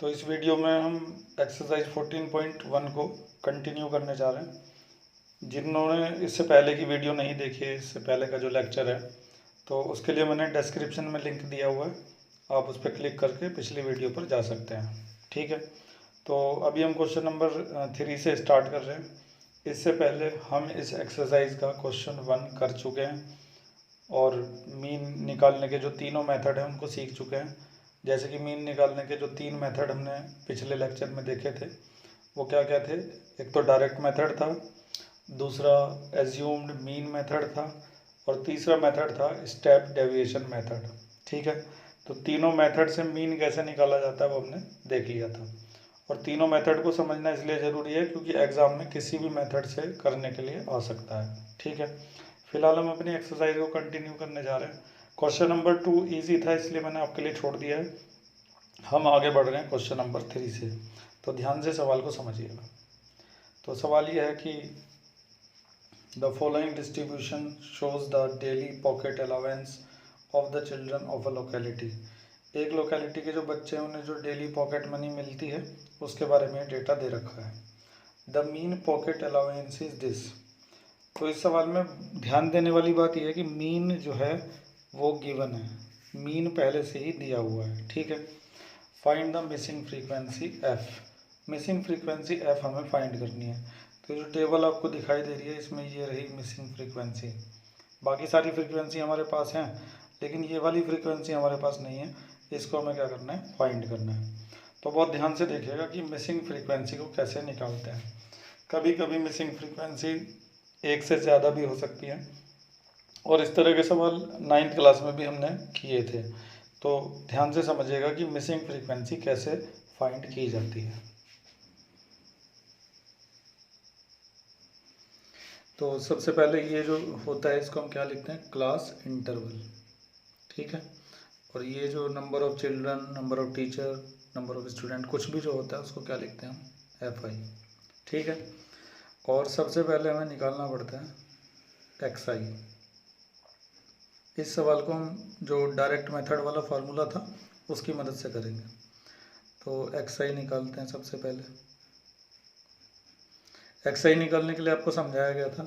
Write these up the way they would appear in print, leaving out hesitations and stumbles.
तो इस वीडियो में हम एक्सरसाइज 14.1 को कंटिन्यू करने जा रहे हैं। जिन्होंने इससे पहले की वीडियो नहीं देखी है, इससे पहले का जो लेक्चर है, तो उसके लिए मैंने डिस्क्रिप्शन में लिंक दिया हुआ है, आप उस पर क्लिक करके पिछली वीडियो पर जा सकते हैं। ठीक है, तो अभी हम क्वेश्चन नंबर 3 से स्टार्ट कर रहे हैं। इससे पहले हम इस एक्सरसाइज का क्वेश्चन 1 कर चुके हैं और मीन निकालने के जो तीनों मेथड हैं उनको सीख चुके हैं। जैसे कि मीन निकालने के जो 3 मेथड हमने पिछले लेक्चर में देखे थे, वो क्या क्या थे। एक तो डायरेक्ट मेथड था, दूसरा एज्यूम्ड मीन मेथड था और तीसरा मेथड था स्टेप डेविएशन मेथड। ठीक है, तो तीनों मेथड से मीन कैसे निकाला जाता है वो हमने देख लिया था। और तीनों मेथड को समझना इसलिए ज़रूरी है क्योंकि एग्ज़ाम में किसी भी मेथड से करने के लिए आ सकता है। ठीक है, फिलहाल हम अपनी एक्सरसाइज को कंटिन्यू करने जा रहे हैं। क्वेश्चन नंबर 2 ईजी था, इसलिए मैंने आपके लिए छोड़ दिया है। हम आगे बढ़ रहे हैं क्वेश्चन नंबर 3 से, तो ध्यान से सवाल को समझिएगा। तो सवाल ये है कि the following distribution shows the daily pocket allowance of the children of a locality. एक लोकेलिटी के जो बच्चे हैं उन्हें जो डेली पॉकेट मनी मिलती है उसके बारे में डेटा दे रखा है। The mean pocket allowance is this. तो इस सवाल में ध्यान देने वाली बात यह है कि मीन जो है वो गिवन है, मीन पहले से ही दिया हुआ है। ठीक है, find the missing frequency F. Missing frequency F हमें फाइंड करनी है। तो जो टेबल आपको दिखाई दे रही है इसमें ये रही मिसिंग फ्रीक्वेंसी। बाकी सारी फ्रीक्वेंसी हमारे पास हैं, लेकिन ये वाली फ्रीक्वेंसी हमारे पास नहीं है। इसको हमें क्या करना है, फाइंड करना है। तो बहुत ध्यान से देखिएगा कि मिसिंग फ्रीक्वेंसी को कैसे निकालते हैं। कभी कभी मिसिंग फ्रीक्वेंसी एक से ज़्यादा भी हो सकती है, और इस तरह के सवाल 9th क्लास में भी हमने किए थे। तो ध्यान से समझिएगा कि मिसिंग फ्रीक्वेंसी कैसे फाइंड की जाती है। तो सबसे पहले ये जो होता है इसको हम क्या लिखते हैं, क्लास इंटरवल। ठीक है, और ये जो number of children, number of teacher, number of student, कुछ भी जो होता है उसको क्या लिखते हैं हम, FI। ठीक है, और सबसे पहले हमें निकालना पड़ता है XI। इस सवाल को हम जो डायरेक्ट मेथड वाला फार्मूला था उसकी मदद से करेंगे। तो XI निकालते हैं सबसे पहले। XI निकालने के लिए आपको समझाया गया था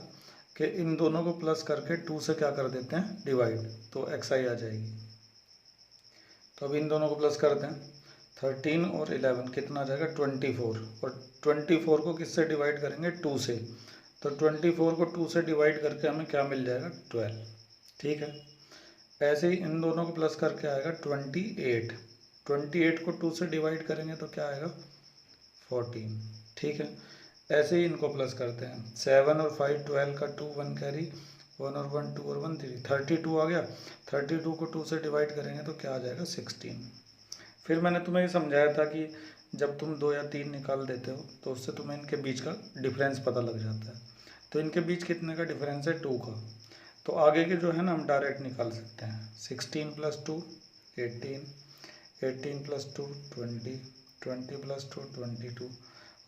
कि इन दोनों को प्लस करके 2 से क्या कर देते हैं, डिवाइड, तो XI आ जाएगी। तो अब इन दोनों को प्लस करते हैं, 13 और 11 कितना आ जाएगा, 24। और 24 को किससे डिवाइड करेंगे, 2 से। तो 24 को 2 से डिवाइड करके हमें क्या मिल जाएगा, 12। ठीक है, ऐसे ही इन दोनों को प्लस करके आएगा 28। 28 को 2 से डिवाइड करेंगे तो क्या आएगा, 14। ठीक है, ऐसे ही इनको प्लस करते हैं, 7 और 5 12 का 2, 1 कैरी, 1 और 1 2 और 1 3, 32 आ गया। 32 को 2 से डिवाइड करेंगे तो क्या आ जाएगा, 16। फिर मैंने तुम्हें ये समझाया था कि जब तुम 2 या 3 निकाल देते हो तो उससे तुम्हें इनके बीच का डिफरेंस पता लग जाता है। तो इनके बीच कितने का डिफरेंस है, 2 का। तो आगे के जो है ना हम डायरेक्ट निकाल सकते हैं, 16 + 2 18, 18 + 2 20, 20 + 2 22,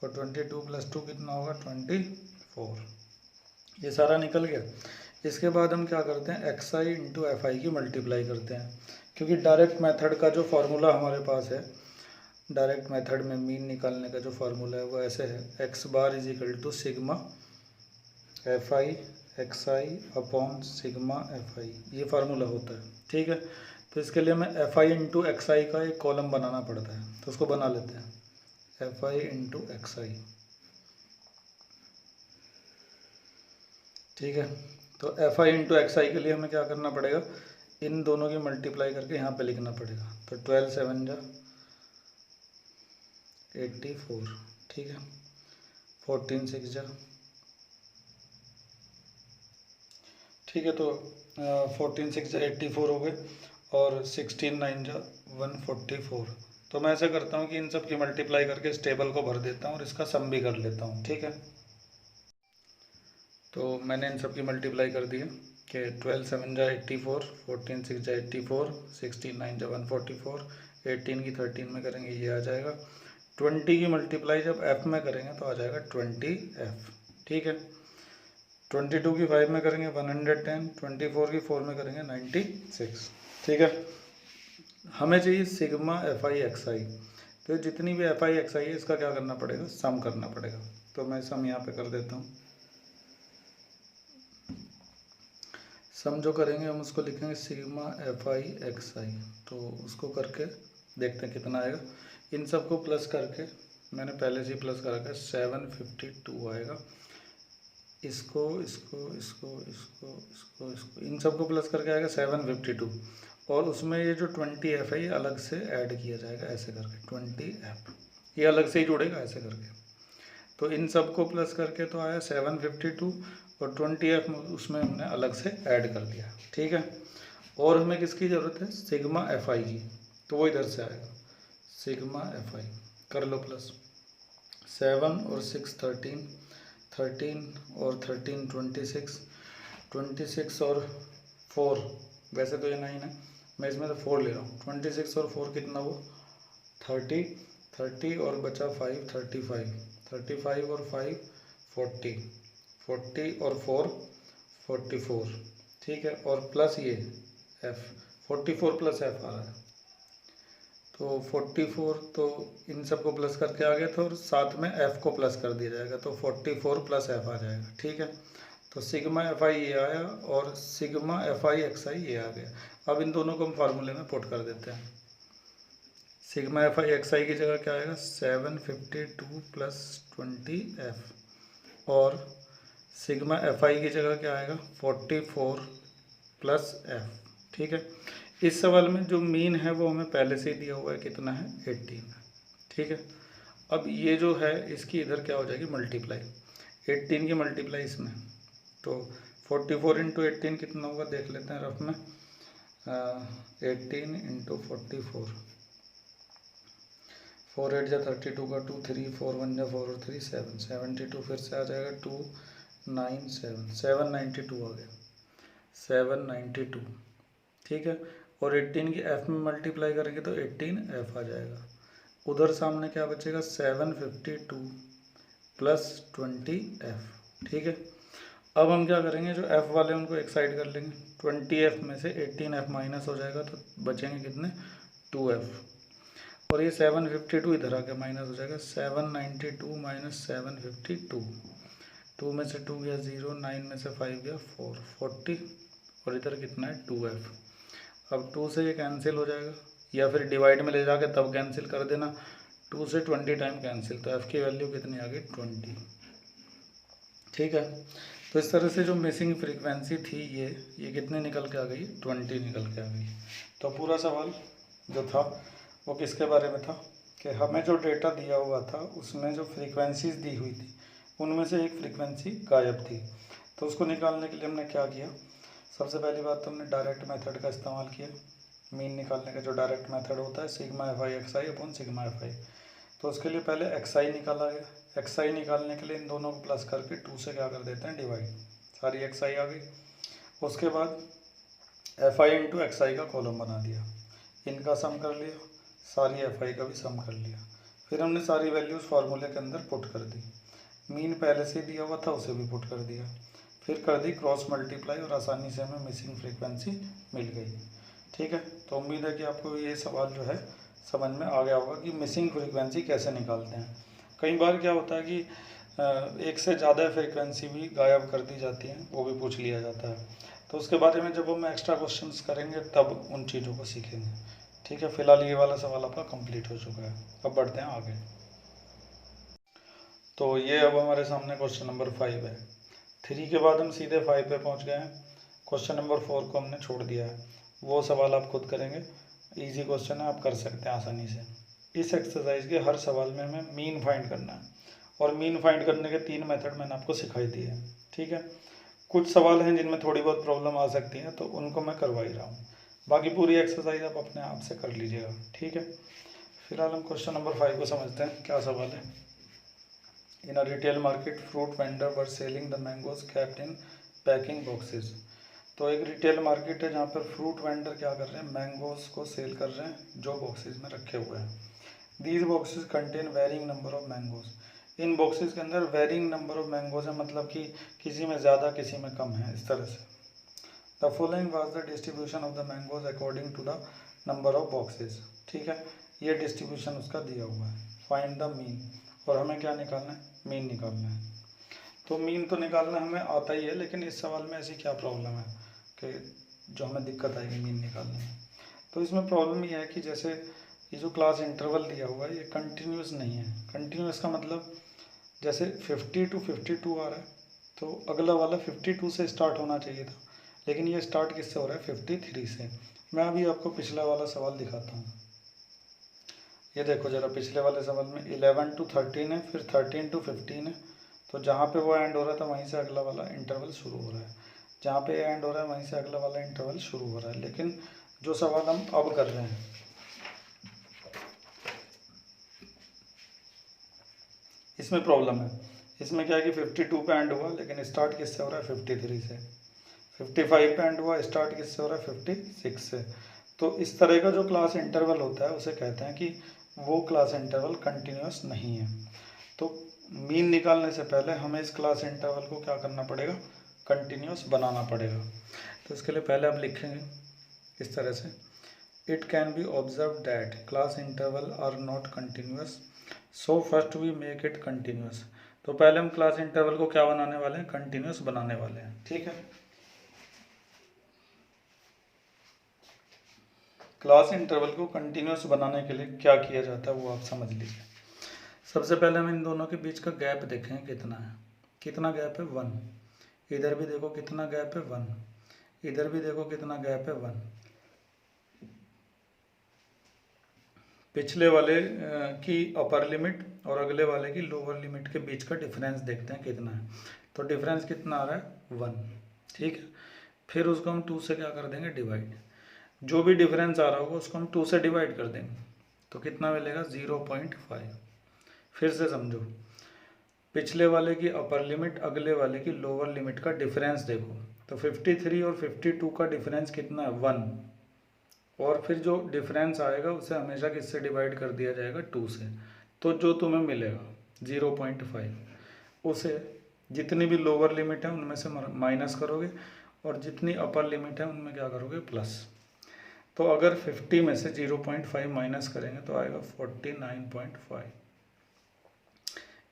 और 22 + 2 कितना होगा, 24। ये सारा निकल गया। इसके बाद हम क्या करते हैं, XI × FI की मल्टीप्लाई करते हैं, क्योंकि डायरेक्ट मेथड का जो फार्मूला हमारे पास है, डायरेक्ट मेथड में मीन निकालने का जो फार्मूला है वो ऐसे है, x बार = sigma FI XI upon sigma FI, ये फार्मूला होता है। ठीक है, तो इसके लिए हमें FI × XI का एक कॉलम बनाना पड़ता है, तो उसको बना लेते हैं, FI × XI। ठीक है, तो FI × XI के लिए हमें क्या करना पड़ेगा, इन दोनों की मल्टीप्लाई करके यहाँ पे लिखना पड़ेगा। तो 12 7 जा 84। ठीक है, 14 6 जा, ठीक है, तो 14 6 जा 84 हो गए, और 16 9 जा 144। तो मैं ऐसा करता हूँ कि इन सब की मल्टीप्लाई करके इस टेबल को भर देता हूँ और इसका सम भी कर लेता हूँ। ठीक है, तो मैंने इन सब की मल्टीप्लाई कर दी है कि 12 7 जा 84, 14 6 जा 84, 16 9 जा 144, 18 की 13 में करेंगे ये आ जाएगा। 20 की मल्टीप्लाई जब F में करेंगे तो आ जाएगा 20F। ठीक है, 22 की 5 में करेंगे 110, 24 की 4 में करेंगे 96। ठीक है, हमें चाहिए सिग्मा FI XI। तो ये जितनी भी एफ आई एक्स आई है इसका क्या करना पड़ेगा, सम करना पड़ेगा। तो मैं सम यहाँ पे कर देता हूँ। सम जो करेंगे हम उसको लिखेंगे सिग्मा एफ आई एक्स आई। तो उसको करके देखते हैं कितना आएगा। इन सबको प्लस करके मैंने पहले से ही प्लस करा है, 752 आएगा। इसको इसको इसको इसको इसको इसको इन सबको प्लस करके आएगा 752। और उसमें ये जो 20F है ये अलग से ऐड किया जाएगा ऐसे करके, 20F ये अलग से ही जुड़ेगा ऐसे करके। तो इन सबको प्लस करके तो आया 752 और 20F उसमें हमने अलग से ऐड कर दिया, ठीक है। और हमें किसकी ज़रूरत है, सिग्मा एफ आई की, तो वो इधर से आएगा सिग्मा एफ आई, कर लो प्लस 7 और 6 13, 13 और 13 26, 26 और 4, वैसे तो ये 9 है, मैं इसमें तो 4 ले रहा हूँ। 26 और 4 कितना हुआ 30, 30 और बचा 5 35, 35 और 5 40, 40 और 4 44, ठीक है। और प्लस ये एफ 44 प्लस एफ आ रहा है, तो 44 तो इन सबको प्लस करके आ गया था और साथ में एफ को प्लस कर दिया जाएगा, तो 44 प्लस एफ आ जाएगा, ठीक है। तो सिग्मा एफ आई ये आया और सिग्मा एफ आई एक्स आई ये आ गया। अब इन दोनों को हम फार्मूले में पुट कर देते हैं। सिग्मा एफ आई एक्स आई की जगह क्या आएगा 752 प्लस 20F और सिग्मा एफ आई की जगह क्या आएगा 44 प्लस एफ, ठीक है। इस सवाल में जो मीन है वो हमें पहले से ही दिया हुआ है, कितना है 18, ठीक है। अब ये जो है इसकी इधर क्या हो जाएगी मल्टीप्लाई, 18 की मल्टीप्लाई इसमें, तो 44 इंटू 18 कितना होगा देख लेते हैं रफ में। 18 इंटू 44, 4 8 जा 32 का 2, 3 4 1 जा 4 और 3 7, 72 फिर से आ जाएगा 297, 792 आ गया 792, ठीक है। और 18 की एफ में मल्टीप्लाई करेंगे तो 18F आ जाएगा। उधर सामने क्या बचेगा 752 प्लस 20F, ठीक है। अब हम क्या करेंगे, जो F वाले उनको एक साइड कर लेंगे, 20F में से 18F माइनस हो जाएगा तो बचेंगे कितने 2F। और ये 752 इधर आके माइनस हो जाएगा, 792 माइनस 752, 2 में से 2 गया 0, 9 में से 5 गया 4, 40 और इधर कितना है 2F। अब 2 से ये कैंसिल हो जाएगा या फिर डिवाइड में ले जाके तब कैंसिल कर देना, 2 से 20 टाइम कैंसिल, तो F की वैल्यू कितनी आ गई 20, ठीक है। तो इस तरह से जो मिसिंग फ्रीक्वेंसी थी ये कितनी निकल के आ गई 20 निकल के आ गई। तो पूरा सवाल जो था वो किसके बारे में था कि हमें जो डेटा दिया हुआ था उसमें जो फ्रीक्वेंसीज दी हुई थी उनमें से एक फ्रीक्वेंसी गायब थी। तो उसको निकालने के लिए हमने क्या किया, सबसे पहली बात तो हमने डायरेक्ट मेथड का इस्तेमाल किया। मीन निकालने का जो डायरेक्ट मेथड होता है sigma F I x I upon sigma F I. तो उसके लिए पहले एक्स आई निकाला गया। एक्स आई निकालने के लिए इन दोनों को प्लस करके 2 से क्या कर देते हैं डिवाइड, सारी एक्स आई आ गई। उसके बाद एफ आई इंटू एक्स आई का कॉलम बना दिया, इनका सम कर लिया, सारी एफ आई का भी सम कर लिया। फिर हमने सारी वैल्यूज़ फार्मूले के अंदर पुट कर दी, मीन पहले से दिया हुआ था उसे भी पुट कर दिया, फिर कर दी क्रॉस मल्टीप्लाई और आसानी से हमें मिसिंग फ्रीक्वेंसी मिल गई, ठीक है। तो उम्मीद है कि आपको ये सवाल जो है समझ में आ गया होगा कि मिसिंग फ्रीक्वेंसी कैसे निकालते हैं। कई बार क्या होता है कि एक से ज़्यादा फ्रीक्वेंसी भी गायब कर दी जाती हैं, वो भी पूछ लिया जाता है। तो उसके बारे में जब हम एक्स्ट्रा क्वेश्चंस करेंगे तब उन चीज़ों को सीखेंगे, ठीक है। फिलहाल ये वाला सवाल आपका कंप्लीट हो चुका है, अब बढ़ते हैं आगे। तो ये अब हमारे सामने क्वेश्चन नंबर 5 है। 3 के बाद हम सीधे 5 पे पहुंच गए हैं। क्वेश्चन नंबर 4 को हमने छोड़ दिया है, वो सवाल आप खुद करेंगे। इजी क्वेश्चन है, आप कर सकते हैं आसानी से। इस एक्सरसाइज के हर सवाल में हमें मीन फाइंड करना है और मीन फाइंड करने के 3 मेथड मैंने आपको सिखाई दिए हैं, ठीक है। कुछ सवाल हैं जिनमें थोड़ी बहुत प्रॉब्लम आ सकती है तो उनको मैं करवा ही रहा हूँ, बाकी पूरी एक्सरसाइज आप अपने आप से कर लीजिएगा, ठीक है। फिलहाल हम क्वेश्चन नंबर 5 को समझते हैं, क्या सवाल है। In a retail market fruit vendor were selling the mangoes kept in packing boxes. तो एक रिटेल मार्केट है जहाँ पर फ्रूट वेंडर क्या कर रहे हैं, मैंगोज को सेल कर रहे हैं जो बॉक्सेस में रखे हुए हैं। These boxes contain varying number of mangoes. इन बॉक्सेस के अंदर वेरिंग नंबर ऑफ मैंगोज है, मतलब कि किसी में ज़्यादा किसी में कम है, इस तरह से। The following was the distribution of the mangoes according to the number of boxes, ठीक है। ये डिस्ट्रीब्यूशन उसका दिया हुआ है, फाइंड द मीन, और हमें क्या निकालना है, मीन निकालना है। तो मीन तो निकालना हमें आता ही है, लेकिन इस सवाल में ऐसी क्या प्रॉब्लम है कि जो हमें दिक्कत आएगी मीन निकालने में। तो इसमें प्रॉब्लम ये है कि जैसे ये जो क्लास इंटरवल दिया हुआ है ये कंटिन्यूस नहीं है। कंटिन्यूस का मतलब जैसे 50 to 52 आ रहा है, तो अगला वाला 52 से स्टार्ट होना चाहिए था, लेकिन ये स्टार्ट किससे हो रहा है, 53 से। मैं अभी आपको पिछला वाला सवाल दिखाता हूँ। ये देखो जरा, पिछले वाले सवाल में 11 to 13 है, फिर 13 to 15 है, तो जहाँ पे वो एंड हो रहा था वहीं से अगला वाला इंटरवल शुरू हो रहा है, जहाँ पे एंड हो रहा है वहीं से अगला वाला इंटरवल शुरू हो रहा है। लेकिन जो सवाल हम अब कर रहे हैं, इसमें प्रॉब्लम है। इसमें क्या है कि 52 पे एंड हुआ, लेकिन स्टार्ट किससे हो रहा है, 53 से। 55 पे एंड हुआ, स्टार्ट किससे हो रहा है, 56 से। तो इस तरह का जो क्लास इंटरवल होता है उसे कहते हैं कि वो क्लास इंटरवल कंटिन्यूस नहीं है। तो मीन निकालने से पहले हमें इस क्लास इंटरवल को क्या करना पड़ेगा, कंटिन्यूस बनाना पड़ेगा। तो इसके लिए पहले आप लिखेंगे इस तरह से, it can be observe that class interval are not continuous, so first we make it continuous. तो पहले हम क्लास इंटरवल को क्या बनाने वाले हैं, कंटिन्यूस बनाने वाले हैं। ठीक है, क्लास इंटरवल को कंटिन्यूस बनाने के लिए क्या किया जाता है वो आप समझ लीजिए। सबसे पहले हम इन दोनों के बीच का गैप देखें कितना है। कितना गैप है, 1। इधर भी देखो कितना गैप है, 1। इधर भी देखो कितना गैप है, 1। पिछले वाले की अपर लिमिट और अगले वाले की लोअर लिमिट के बीच का डिफरेंस देखते हैं कितना है। तो डिफरेंस कितना आ रहा है, 1। ठीक है, फिर उसको हम 2 से क्या कर देंगे, डिवाइड। जो भी डिफरेंस आ रहा होगा उसको हम 2 से डिवाइड कर देंगे, तो कितना मिलेगा, 0.5। फिर से समझो, पिछले वाले की अपर लिमिट अगले वाले की लोअर लिमिट का डिफरेंस देखो, तो 53 और 52 का डिफरेंस कितना है, 1। और फिर जो डिफरेंस आएगा उसे हमेशा किससे डिवाइड कर दिया जाएगा, 2 से। तो जो तुम्हें मिलेगा 0.5, उसे जितनी भी लोअर लिमिट है उनमें से माइनस करोगे, और जितनी अपर लिमिट है उनमें क्या करोगे, प्लस। तो अगर 50 में से 0.5 माइनस करेंगे तो आएगा 49.5।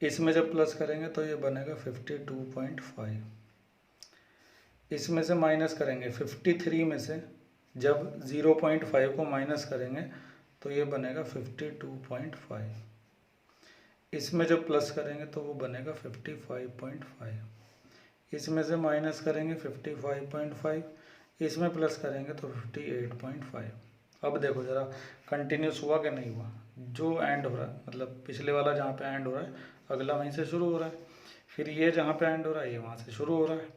इसमें जब प्लस करेंगे तो ये बनेगा 52.5। इसमें से माइनस करेंगे 53 में से, जब 0.5 को माइनस करेंगे तो ये बनेगा 52.5। इसमें जब प्लस करेंगे तो वो बनेगा 55.5। इसमें से माइनस करेंगे 55.5, इसमें प्लस करेंगे तो 58.5। अब देखो ज़रा कंटिन्यूस हुआ कि नहीं हुआ। जो एंड हो रहा है, मतलब पिछले वाला जहाँ पे एंड हो रहा है अगला वहीं से शुरू हो रहा है, फिर ये जहाँ पे एंड हो रहा है ये वहाँ से शुरू हो रहा है,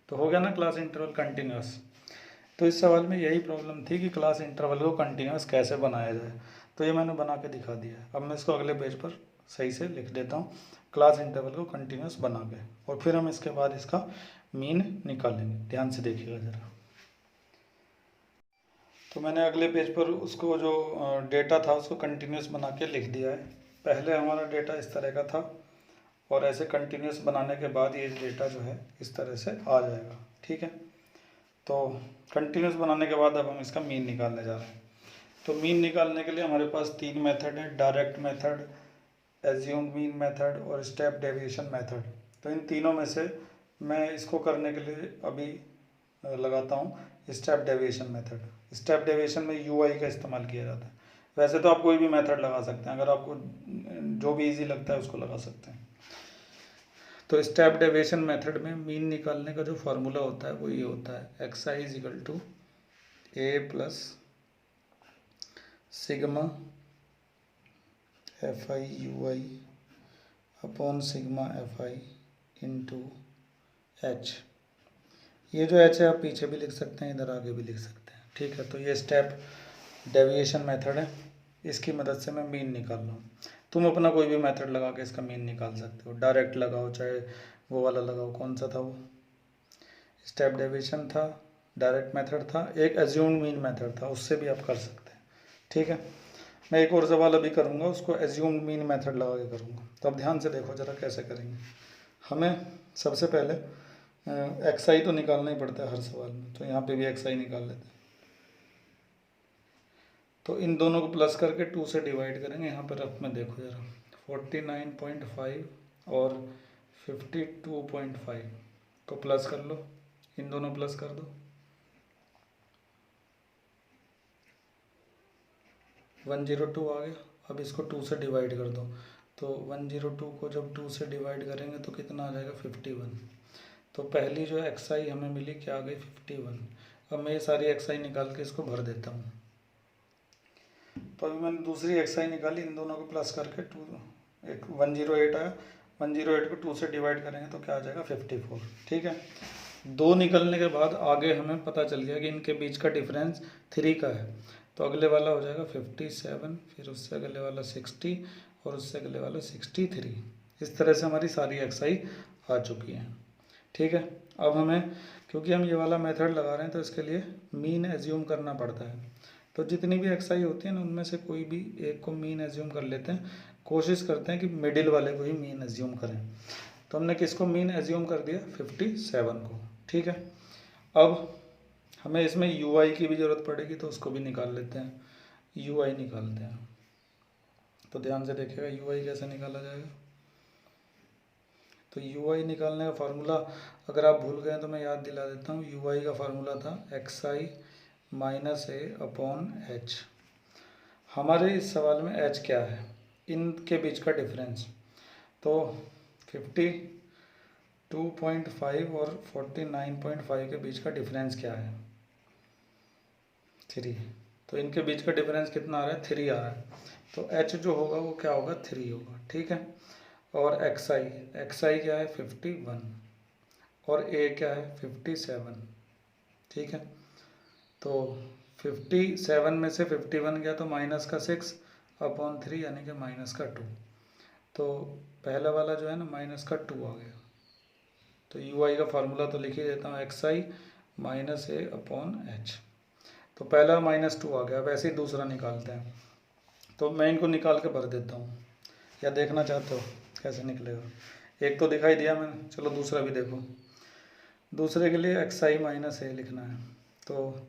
तो हो गया ना क्लास इंटरवल कंटिन्यूस। तो इस सवाल में यही प्रॉब्लम थी कि क्लास इंटरवल को कंटिन्यूस कैसे बनाया जाए, तो ये मैंने बना के दिखा दिया। अब मैं इसको अगले पेज पर सही से लिख देता हूँ, क्लास इंटरवल को कंटिन्यूस बना के, और फिर हम इसके बाद इसका मीन निकालेंगे। ध्यान से देखिएगा ज़रा। तो मैंने अगले पेज पर उसको जो डेटा था उसको कंटिन्यूस बना के लिख दिया है। पहले हमारा डेटा इस तरह का था, और ऐसे कंटिन्यूस बनाने के बाद ये डेटा जो है इस तरह से आ जाएगा। ठीक है, तो कंटिन्यूस बनाने के बाद अब हम इसका मीन निकालने जा रहे हैं। तो मीन निकालने के लिए हमारे पास 3 मेथड है, direct method, assumed mean method और स्टेप डेविएशन मेथड। तो इन तीनों में से मैं इसको करने के लिए अभी लगाता हूँ step deviation method. Step deviation में यूआई का इस्तेमाल किया जाता है। वैसे तो आप कोई भी मेथड लगा सकते हैं, अगर आपको जो भी इजी लगता है उसको लगा सकते हैं। तो स्टेप डेविएशन मेथड में मीन निकालने का जो फार्मूला होता है वो ये होता है, x i is equal to a plus sigma F I you i upon sigma F i into h. ये जो एच है आप पीछे भी लिख सकते हैं, इधर आगे भी लिख सकते हैं। ठीक है, तो ये स्टेप डेविएशन मेथड है, इसकी मदद से मैं मीन निकाल रहा हूँ। तुम अपना कोई भी मेथड लगा के इसका मीन निकाल सकते हो, डायरेक्ट लगाओ चाहे वो वाला लगाओ। कौन सा था वो, स्टेप डेविएशन था, डायरेक्ट मेथड था, एक एज्यूम्ड मीन मेथड था, उससे भी आप कर सकते हैं। ठीक है, मैं एक और सवाल अभी करूँगा, उसको एज्यूम्ड मीन मेथड लगा के करूँगा। तो अब ध्यान से देखो ज़रा कैसे करेंगे। हमें सबसे पहले एक्स आई तो निकालना ही पड़ता है हर सवाल में, तो यहाँ पे भी एक्स आई निकाल लेते हैं। तो इन दोनों को प्लस करके 2 से डिवाइड करेंगे। यहाँ पर रफ में देखो जरा, 49.5 और 52.5 को प्लस कर लो, इन दोनों प्लस कर दो, 102 आ गया। अब इसको 2 से डिवाइड कर दो, तो 102 को जब 2 से डिवाइड करेंगे तो कितना आ जाएगा, 51। तो पहली जो एक्सआई हमें मिली क्या आ गई, 51। अब मैं ये सारी एक्सआई निकाल के इसको भर देता हूँ। तो अभी मैंने दूसरी एक्सआई निकाली, इन दोनों को प्लस करके 108 आया। 108 को 2 से डिवाइड करेंगे तो क्या आ जाएगा, 54। ठीक है, 2 निकलने के बाद आगे हमें पता चल गया कि इनके बीच का डिफरेंस 3 का है। तो अगले वाला हो जाएगा 57, फिर उससे अगले वाला 60 और उससे अगले वाला 63। इस तरह से हमारी सारी एक्सआई आ चुकी हैं। ठीक है, अब हमें, क्योंकि हम ये वाला मेथड लगा रहे हैं तो इसके लिए मीन एज्यूम करना पड़ता है। तो जितनी भी एक्सआई होती है ना, उनमें से कोई भी एक को मीन एज्यूम कर लेते हैं, कोशिश करते हैं कि मिडिल वाले को ही मीन एज्यूम करें। तो हमने किसको मीन एज्यूम कर दिया, 57 को। ठीक है, अब हमें इसमें यूआई की भी ज़रूरत पड़ेगी, तो उसको भी निकाल लेते हैं, यूआई निकालते हैं। तो ध्यान से देखिएगा यूआई कैसे निकाला जाएगा। तो यूआई निकालने का फार्मूला अगर आप भूल गए तो मैं याद दिला देता हूँ। यूआई का फार्मूला था XI माइनस ए अपॉन एच। हमारे इस सवाल में एच क्या है, इनके बीच का डिफरेंस। तो 52.5 और 49.5 के बीच का डिफरेंस क्या है, 3। तो इनके बीच का डिफरेंस कितना आ रहा है, 3 आ रहा है। तो एच जो होगा वो क्या होगा, 3 होगा। ठीक है, और एक्सआई क्या है, 51 और ए क्या है, 57। ठीक है, तो 57 में से 51 गया तो माइनस का 6 अपॉन 3 यानी कि माइनस का 2। तो पहला वाला जो है ना माइनस का 2 आ गया। तो यूआई का फार्मूला तो लिख ही देता हूँ, XI माइनस ए अपॉन एच। तो पहला -2 आ गया। वैसे ही दूसरा निकालते हैं, तो मैं इनको निकाल के भर देता हूँ, या देखना चाहते हो कैसे निकलेगा। एक तो दिखाई दिया मैंने, चलो दूसरा भी देखो। दूसरे के लिए XI माइनस ए लिखना है। तो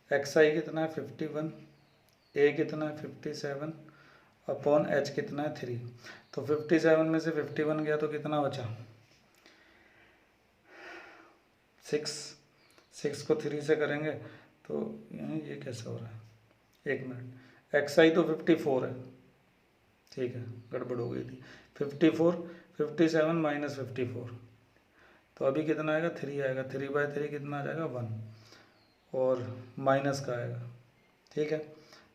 XI कितना है, 51, ए कितना है, 57 अपॉन एच कितना है, 3। तो 57 में से 51 गया तो कितना बचा, 6 को 3 से करेंगे तो ये कैसे हो रहा है, 1 मिनट। XI तो 54 है, ठीक है, गड़बड़ हो गई थी। 54, 57 माइनस 54, तो अभी कितना आएगा, 3 आएगा। 3/3 कितना आ जाएगा, 1, और माइनस का आएगा। ठीक है,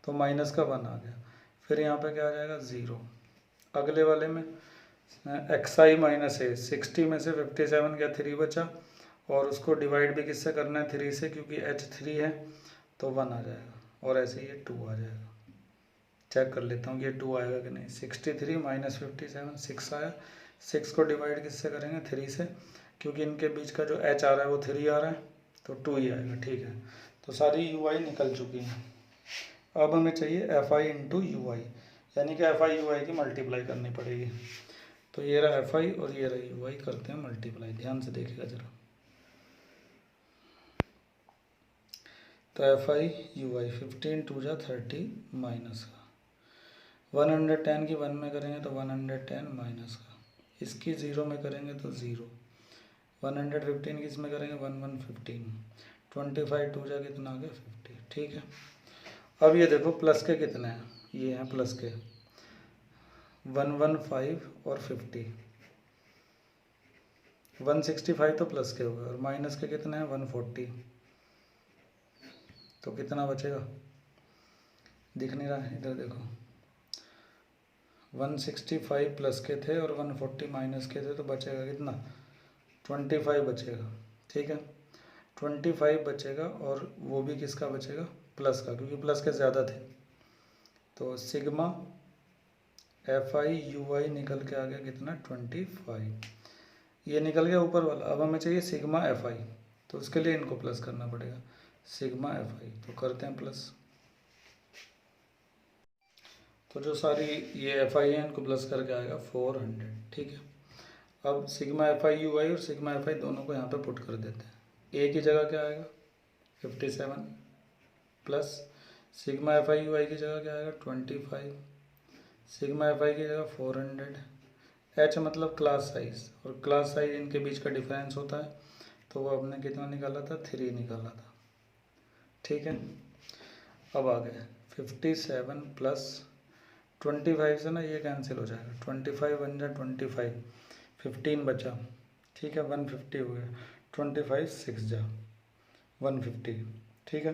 तो माइनस का 1 आ गया। फिर यहाँ पे क्या आ जाएगा, 0। अगले वाले में XI माइनस ए, 60 में से 57 गया, 3 बचा, और उसको डिवाइड भी किससे करना है, 3 से, क्योंकि H 3 है तो 1 आ जाएगा, और ऐसे ही ये 2 आ जाएगा। चेक कर लेता हूँ कि ये 2 आएगा कि नहीं। 63 माइनस 57, 6 आया। 6 को डिवाइड किससे करेंगे, 3 से, क्योंकि इनके बीच का जो H आ रहा है वो 3 आ रहा है, तो 2 ही आएगा। ठीक है, तो सारी UI निकल चुकी हैं। अब हमें चाहिए FI इंटू UI, यानी कि FI UI की मल्टीप्लाई करनी पड़ेगी। तो ये रहा FI और ये रहा UI, करते हैं मल्टीप्लाई। ध्यान से देखिएगा जरा। तो FI UI 15 2 जा 30 माइनस का 110 की 1 में करेंगे तो 110 माइनस का, इसकी 0 में करेंगे तो 0, 115 की इसमें करेंगे 115, 25 2 जा कितना आ गया, 50। ठीक है, अब ये देखो प्लस के कितने हैं, ये हैं प्लस के 115 और 50, 165 तो प्लस के हो गए, और माइनस के कितने हैं, 140। तो कितना बचेगा, दिख नहीं रहा है, इधर देखो। 165 प्लस के थे और 140 माइनस के थे, तो बचेगा कितना, 25 बचेगा। ठीक है, 25 बचेगा, और वो भी किसका बचेगा, प्लस का, क्योंकि प्लस के ज़्यादा थे। तो सिग्मा FI UI निकल के आ गया कितना, 25। ये निकल गया ऊपर वाला। अब हमें चाहिए सिग्मा FI, तो उसके लिए इनको प्लस करना पड़ेगा, सिग्मा FI। तो करते हैं प्लस। तो जो सारी ये FI है इनको प्लस करके आएगा 400। ठीक है, अब सिग्मा FI UI और सिग्मा FI दोनों को यहाँ पे पुट कर देते हैं। ए की जगह क्या आएगा, 57 plus sigma F I you I की जगह क्या आएगा 25, सिग्मा एफ आई की जगह 400, एच मतलब क्लास साइज, और क्लास साइज इनके बीच का डिफरेंस होता है, तो वो हमने कितना निकाला था 3 निकाला था। ठीक है, अब आ गए 57 प्लस 25 से ना ये कैंसिल हो जाएगा, 25 बन जाए 25, 15 बचा, ठीक है 150 हो गया, 25 6 जा 150, ठीक है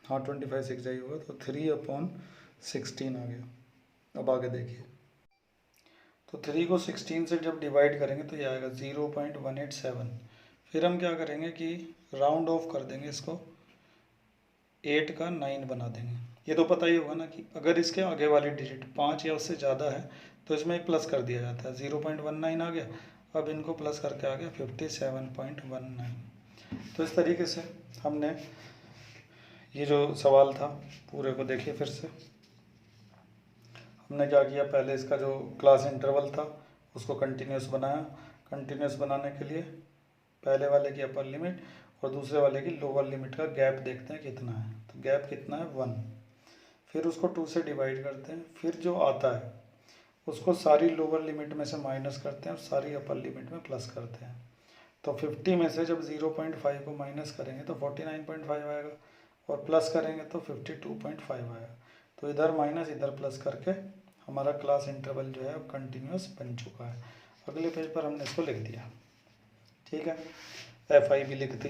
हाँ 25 6 जा ही होगा, तो 3/16 आ गया। अब आगे देखिए, तो 3 को 16 से जब डिवाइड करेंगे तो ये आएगा 0.187। फिर हम क्या करेंगे कि राउंड ऑफ कर देंगे इसको, 8 का 9 बना देंगे। ये तो पता ही होगा ना कि अगर इसके आगे वाली डिजिट 5 या उससे ज़्यादा है तो इसमें एक प्लस कर दिया जाता है, 0.19 आ गया। अब इनको प्लस करके आ गया 57.19। तो इस तरीके से हमने ये जो सवाल था पूरे को देखिए फिर से। हमने क्या किया, पहले इसका जो क्लास इंटरवल था उसको कंटिन्यूस बनाया। कंटिन्यूस बनाने के लिए पहले वाले की अपर लिमिट और दूसरे वाले की लोअर लिमिट का गैप देखते हैं कितना है, तो गैप कितना है 1। फिर उसको 2 से डिवाइड करते हैं, फिर जो आता है उसको सारी लोअर लिमिट में से माइनस करते हैं और सारी अपर लिमिट में प्लस करते हैं। तो 50 में से जब 0.5 को माइनस करेंगे तो 49.5 आएगा, और प्लस करेंगे तो 52.5 आएगा। तो इधर माइनस इधर प्लस करके हमारा क्लास इंटरवल जो है अब कंटिन्यूस बन चुका है। अगले पेज पर हमने इसको लिख दिया, ठीक है, एफ आई भी लिख दी।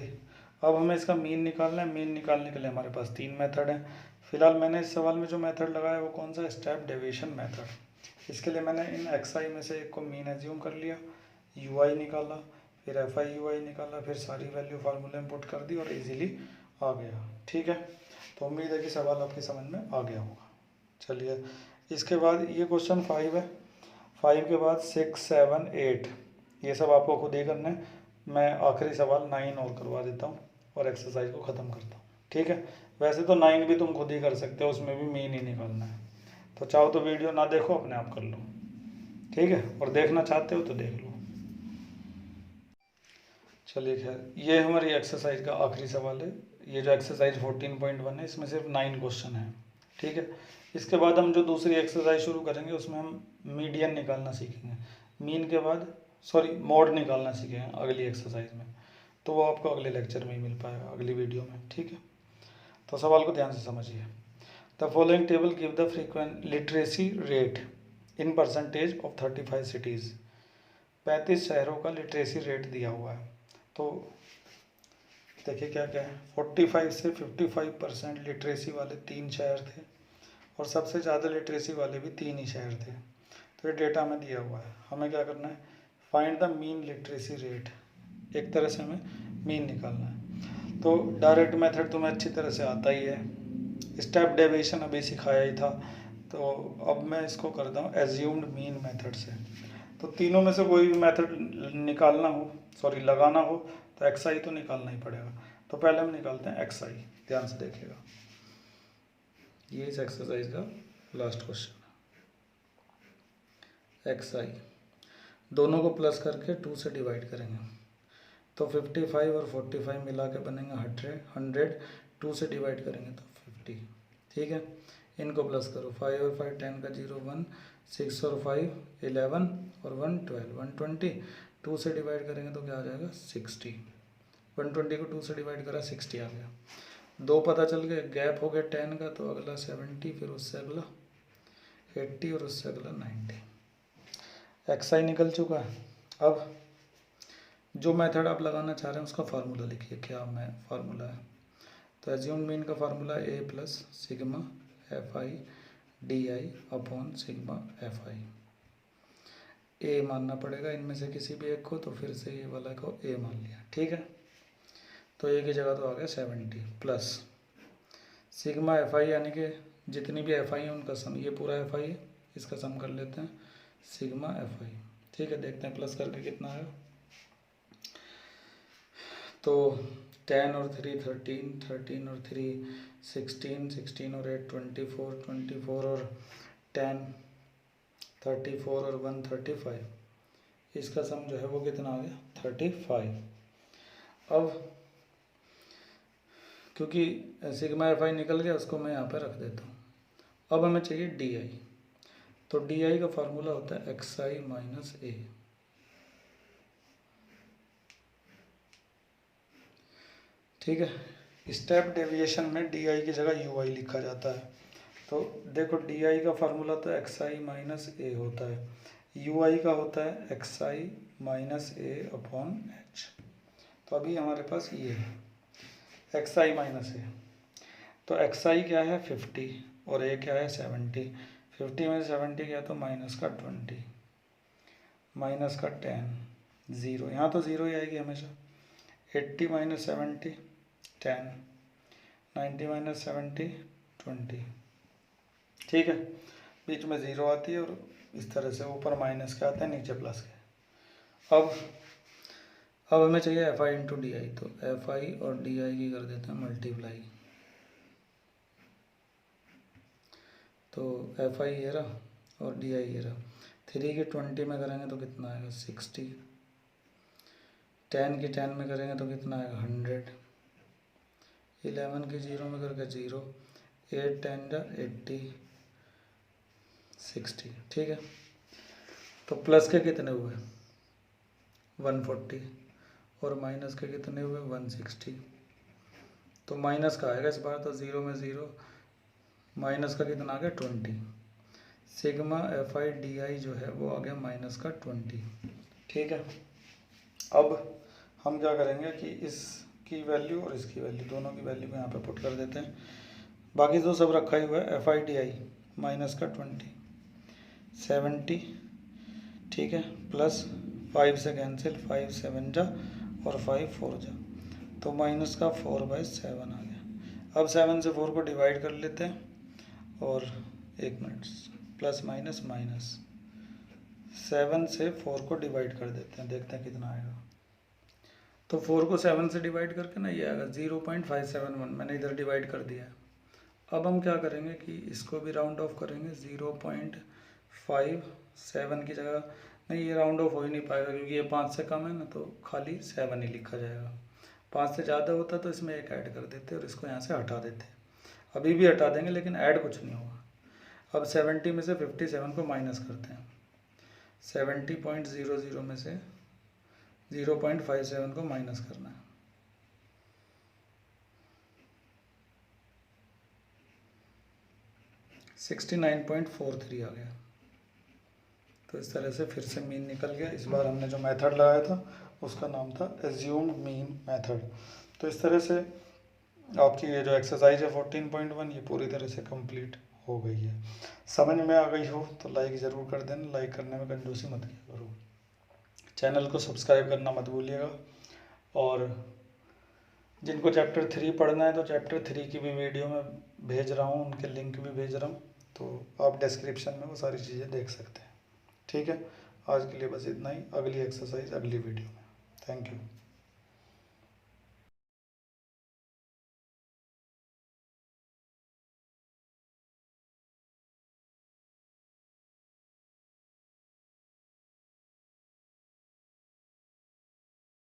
अब हमें इसका मीन निकालना है। मीन निकालने के लिए हमारे पास 3 मेथड हैं। फिलहाल मैंने इस सवाल में जो मेथड लगाया वो कौन सा, स्टेप डेविएशन मेथड। इसके लिए मैंने इन एक्स आई में से एक को मीन एज्यूम कर लिया, यू आई निकाला, फिर एफ आई यू आई निकाला, फिर सारी वैल्यू फार्मूले में पुट कर दी और इजीली आ गया। ठीक है, तो उम्मीद है कि सवाल आपकी समझ में आ गया होगा। चलिए, इसके बाद ये क्वेश्चन 5 है। 5 के बाद 6 7 8 ये सब आपको खुद ही करना है। मैं आखिरी सवाल 9 और करवा देता हूँ और एक्सरसाइज को ख़त्म करता हूँ। ठीक है, वैसे तो 9 भी तुम खुद ही कर सकते हो, उसमें भी मीन ही निकालना है। तो चाहो तो वीडियो ना देखो, अपने आप कर लो, ठीक है, और देखना चाहते हो तो देख लो। चलिए खैर, ये हमारी एक्सरसाइज का आखिरी सवाल है। ये जो एक्सरसाइज 14.1 है इसमें सिर्फ 9 क्वेश्चन है। ठीक है, इसके बाद हम जो दूसरी एक्सरसाइज शुरू करेंगे उसमें हम मीडियन निकालना सीखेंगे। मीन के बाद मोड निकालना सीखेंगे अगली एक्सरसाइज में। तो वो आपको अगले लेक्चर में ही मिल पाएगा, अगली वीडियो में। ठीक है, तो सवाल को ध्यान से समझिए। The following table give the frequent literacy rate in percentage of 35 cities. 35 शहरों का लिटरेसी रेट दिया हुआ है। तो देखिए क्या क्या है, 45 से 55% लिटरेसी वाले 3 शहर थे और सबसे ज़्यादा लिटरेसी वाले भी 3 ही शहर थे। तो ये डेटा हमें दिया हुआ है, हमें क्या करना है, find the mean literacy rate. एक तरह से हमें मीन निकालना है। तो डायरेक्ट मेथड तुम्हें अच्छी तरह से आता ही है, स्टेप डेविएशन अभी सिखाया ही था। तो अब मैं इसको करता हूँ एज्यूम्ड मीन मेथड से। तो तीनों में से कोई भी मेथड निकालना हो, लगाना हो तो एक्स आई तो निकालना ही पड़ेगा। तो पहले हम निकालते हैं एक्स आई। ध्यान से देखिएगा, ये इस एक्सरसाइज का लास्ट क्वेश्चन है। एक्स आई दोनों को प्लस करके 2 से डिवाइड करेंगे तो 55 और 45 मिला के बनेंगे 100। 2 से डिवाइड करेंगे तो 50। ठीक है, इनको प्लस करो, 5 और 5 10 का 0 1, 6 और 5 11 और 1 12 120। 2 से डिवाइड करेंगे तो क्या आ जाएगा 60। 120 को 2 से डिवाइड करा 60 आ गया। 2 पता चल गए, गैप हो गया 10 का, तो अगला 70, फिर उससे अगला 80 और उससे अगला 90। एक्स आई निकल चुका है। अब जो मेथड आप लगाना चाह रहे हैं उसका फार्मूला लिखिए, क्या फार्मूला है। तो एज्यूम मीन का formula A plus sigma F I D I upon sigma F I. A मानना पड़ेगा इनमें से किसी भी एक को, तो फिर से ये वाला को ए मान लिया। ठीक है, तो ए की जगह तो आ गया 70 प्लस सिग्मा एफ आई, यानी कि जितनी भी एफ आई है उनका सम, ये पूरा एफ आई है, इसका सम कर लेते हैं सिग्मा एफ आई। ठीक है, देखते हैं प्लस करके कितना आएगा। तो 10 और 3 13, 13 और 3 16, 16 और 8 24, 24 और 10 34 और 1 35। इसका सम जो है वो कितना आ गया 35। अब क्योंकि सिग्मा एफ आई निकल गया, उसको मैं यहाँ पे रख देता हूँ। अब हमें चाहिए डी आई, तो डी आई का फार्मूला होता है एक्स आई माइनस ए। ठीक है, स्टेप डेविएशन में डी आई की जगह यू आई लिखा जाता है। तो देखो डी आई का फार्मूला तो एक्स आई माइनस ए होता है, यू आई का होता है एक्स आई माइनस ए अपॉन एच। तो अभी हमारे पास ये है एक्स आई माइनस ए, तो एक्स आई क्या है 50 और ए क्या है 70। 50 में 70 क्या, तो माइनस का 20 माइनस का 10 ज़ीरो, यहाँ तो ज़ीरो ही आएगी हमेशा। 80 माइनस 70 10, 90 माइनस 70 20। ठीक है, बीच में ज़ीरो आती है और इस तरह से ऊपर माइनस के आते हैं, नीचे प्लस के। अब हमें चाहिए F i into D I, तो एफ आई और डी आई की कर देते हैं मल्टीप्लाई। तो एफ आई ये रहा और डी आई ये रहा। 3 की 20 में करेंगे तो कितना आएगा 60, 10 की 10 में करेंगे तो कितना आएगा 100, 11 की 0 में करके 0, 8 10 जा 80 60। ठीक है, तो प्लस के कितने हुए 140 और माइनस के कितने हुए 160। तो माइनस का आएगा इस बार, तो 0 में 0, माइनस का कितना आ गया 20। सिग्मा एफ आई डी आई जो है वो आ गया माइनस का 20। ठीक है, अब हम क्या करेंगे कि इसकी वैल्यू और इसकी वैल्यू, दोनों की वैल्यू को यहाँ पे पुट कर देते हैं। बाकी तो सब रखा ही हुआ है, F I D I minus का 20 70। ठीक है, प्लस 5 से कैंसिल, 5 7 जा और 5 4 जा, तो माइनस का 4/7 आ गया। अब 7 से 4 को डिवाइड कर लेते हैं और 1 मिनट, प्लस माइनस माइनस, 7 से 4 को डिवाइड कर देते हैं, देखते हैं कितना आएगा। तो 4 को 7 से डिवाइड करके ना ये आएगा 0.571, मैंने इधर डिवाइड कर दिया है। अब हम क्या करेंगे कि इसको भी राउंड ऑफ करेंगे, 0.57 की जगह, नहीं ये राउंड ऑफ हो ही नहीं पाएगा क्योंकि ये 5 से कम है ना, तो खाली 7 ही लिखा जाएगा। 5 से ज़्यादा होता तो इसमें एक ऐड कर देते और इसको यहाँ से हटा देते। अभी भी हटा देंगे लेकिन ऐड कुछ नहीं होगा। अब 70 में से 57 को माइनस करते हैं, 70.00 में से 0.57 को माइनस करना है, $69.43 आ गया। तो इस तरह से फिर से मीन निकल गया। इस बार हमने जो मेथड लगाया था उसका नाम था एज्यूम्ड मीन मेथड। तो इस तरह से आपकी ये जो एक्सरसाइज है 14.1 ये पूरी तरह से कंप्लीट हो गई है। समझ में आ गई हो तो लाइक ज़रूर कर देना, लाइक करने में कंजूसी मत किया करो। चैनल को सब्सक्राइब करना मत भूलिएगा। और जिनको चैप्टर 3 पढ़ना है तो चैप्टर 3 की भी वीडियो मैं भेज रहा हूँ, उनके लिंक भी भेज रहा हूँ, तो आप डिस्क्रिप्शन में वो सारी चीज़ें देख सकते हैं। ठीक है, आज के लिए बस इतना ही, अगली एक्सरसाइज अगली वीडियो में। Thank you.